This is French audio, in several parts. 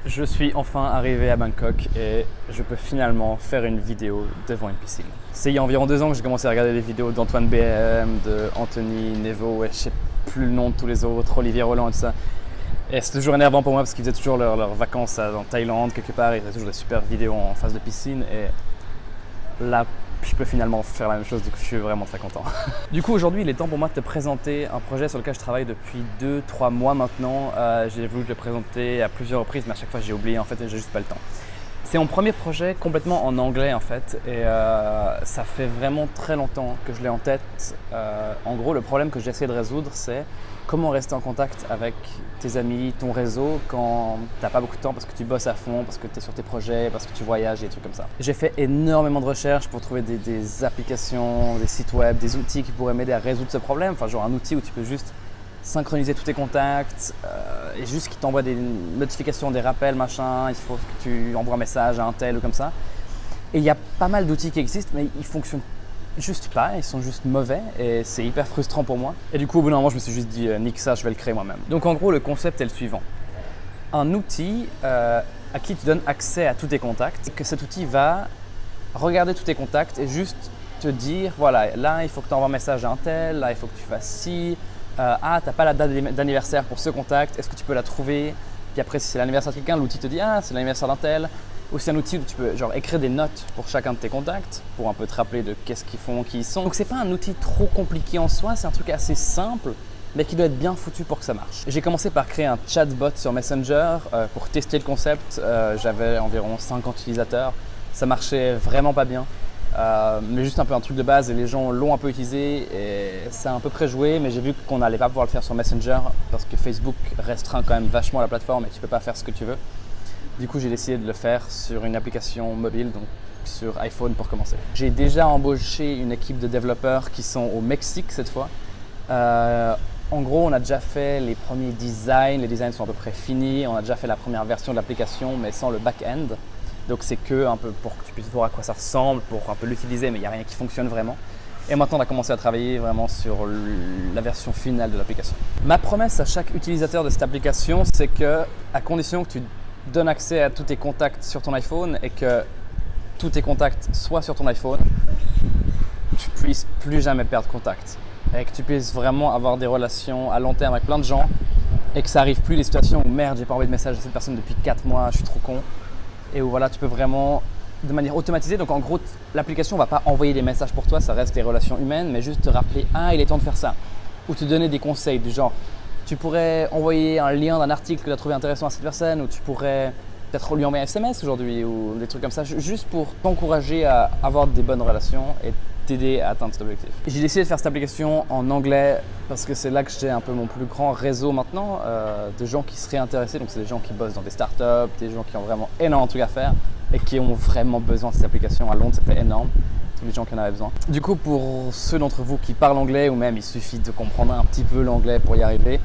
Je suis enfin arrivé à Bangkok et je peux finalement faire une vidéo devant une piscine. C'est il y a environ 2 ans que j'ai commencé à regarder des vidéos d'Antoine BM, de Anthony Nevo et je sais plus le nom de tous les autres, Olivier Roland et tout ça. Et c'est toujours énervant pour moi parce qu'ils faisaient toujours leurs vacances en Thaïlande quelque part, ils faisaient toujours des super vidéos en face de piscine et là je peux finalement faire la même chose, du coup je suis vraiment très content. Du coup aujourd'hui il est temps pour moi de te présenter un projet sur lequel je travaille depuis 2-3 mois maintenant. J'ai voulu te le présenter à plusieurs reprises mais à chaque fois j'ai oublié, en fait j'ai juste pas le temps. C'est mon premier projet complètement en anglais en fait et ça fait vraiment très longtemps que je l'ai en tête. En gros le problème que j'essaie de résoudre c'est comment rester en contact avec tes amis, ton réseau quand t'as pas beaucoup de temps parce que tu bosses à fond, parce que tu es sur tes projets, parce que tu voyages et des trucs comme ça. J'ai fait énormément de recherches pour trouver des applications, des sites web, des outils qui pourraient m'aider à résoudre ce problème. Enfin genre un outil où tu peux juste synchroniser tous tes contacts et juste qui t'envoie des notifications, des rappels, machin, il faut que tu envoies un message à un tel ou comme ça. Et il y a pas mal d'outils qui existent mais ils fonctionnent juste pas, ils sont juste mauvais et c'est hyper frustrant pour moi. Et du coup au bout d'un moment je me suis juste dit nique ça, je vais le créer moi-même. Donc en gros le concept est le suivant. Un outil à qui tu donnes accès à tous tes contacts et que cet outil va regarder tous tes contacts et juste te dire voilà là il faut que tu envoies un message à un tel, là il faut que tu fasses ci, ah t'as pas la date d'anniversaire pour ce contact, est-ce que tu peux la trouver? Puis après si c'est l'anniversaire de quelqu'un, l'outil te dit ah c'est l'anniversaire d'un tel. Ou c'est un outil où tu peux genre écrire des notes pour chacun de tes contacts pour un peu te rappeler de qu'est-ce qu'ils font, qui ils sont. Donc c'est pas un outil trop compliqué en soi, c'est un truc assez simple mais qui doit être bien foutu pour que ça marche. J'ai commencé par créer un chatbot sur Messenger pour tester le concept. J'avais environ 50 utilisateurs, ça marchait vraiment pas bien. Mais juste un peu un truc de base et les gens l'ont un peu utilisé et ça a à peu près joué, mais j'ai vu qu'on n'allait pas pouvoir le faire sur Messenger parce que Facebook restreint quand même vachement la plateforme et tu peux pas faire ce que tu veux. Du coup, j'ai décidé de le faire sur une application mobile, donc sur iPhone pour commencer. J'ai déjà embauché une équipe de développeurs qui sont au Mexique cette fois. En gros, on a déjà fait les premiers designs, les designs sont à peu près finis. On a déjà fait la première version de l'application, mais sans le back-end. Donc c'est que un peu pour que tu puisses voir à quoi ça ressemble, pour un peu l'utiliser, mais il n'y a rien qui fonctionne vraiment. Et maintenant, on a commencé à travailler vraiment sur la version finale de l'application. Ma promesse à chaque utilisateur de cette application, c'est que, à condition que tu donnes accès à tous tes contacts sur ton iPhone et que tous tes contacts soient sur ton iPhone, tu puisses plus jamais perdre contact et que tu puisses vraiment avoir des relations à long terme avec plein de gens et que ça arrive plus des situations où merde j'ai pas envoyé de message à cette personne depuis 4 mois, je suis trop con, et où voilà tu peux vraiment de manière automatisée, donc en gros l'application va pas envoyer des messages pour toi, ça reste des relations humaines, mais juste te rappeler ah il est temps de faire ça, ou te donner des conseils du genre tu pourrais envoyer un lien d'un article que tu as trouvé intéressant à cette personne, ou tu pourrais peut-être lui envoyer un SMS aujourd'hui, ou des trucs comme ça, juste pour t'encourager à avoir des bonnes relations et t'aider à atteindre cet objectif. J'ai décidé de faire cette application en anglais parce que c'est là que j'ai un peu mon plus grand réseau maintenant de gens qui seraient intéressés. Donc c'est des gens qui bossent dans des startups, des gens qui ont vraiment énormément de trucs à faire et qui ont vraiment besoin de cette application. À Londres, c'était énorme. Tous les gens qui en avaient besoin. Du coup, pour ceux d'entre vous qui parlent anglais ou même il suffit de comprendre un petit peu l'anglais pour y arriver,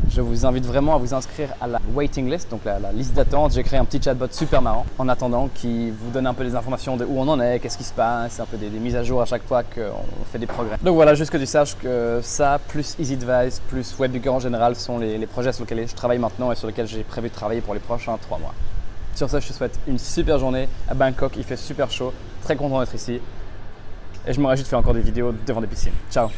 je vous invite vraiment à vous inscrire à la waiting list, donc la liste d'attente. J'ai créé un petit chatbot super marrant en attendant qui vous donne un peu des informations de où on en est, qu'est-ce qui se passe, un peu des mises à jour à chaque fois qu'on fait des progrès. Donc voilà, juste que tu saches que ça, plus EasyDevice, plus WebBooker en général sont les projets sur lesquels je travaille maintenant et sur lesquels j'ai prévu de travailler pour les prochains 3 mois. Sur ça, je te souhaite une super journée à Bangkok, il fait super chaud, très content d'être ici. Et je me réjouis de faire encore des vidéos devant des piscines. Ciao!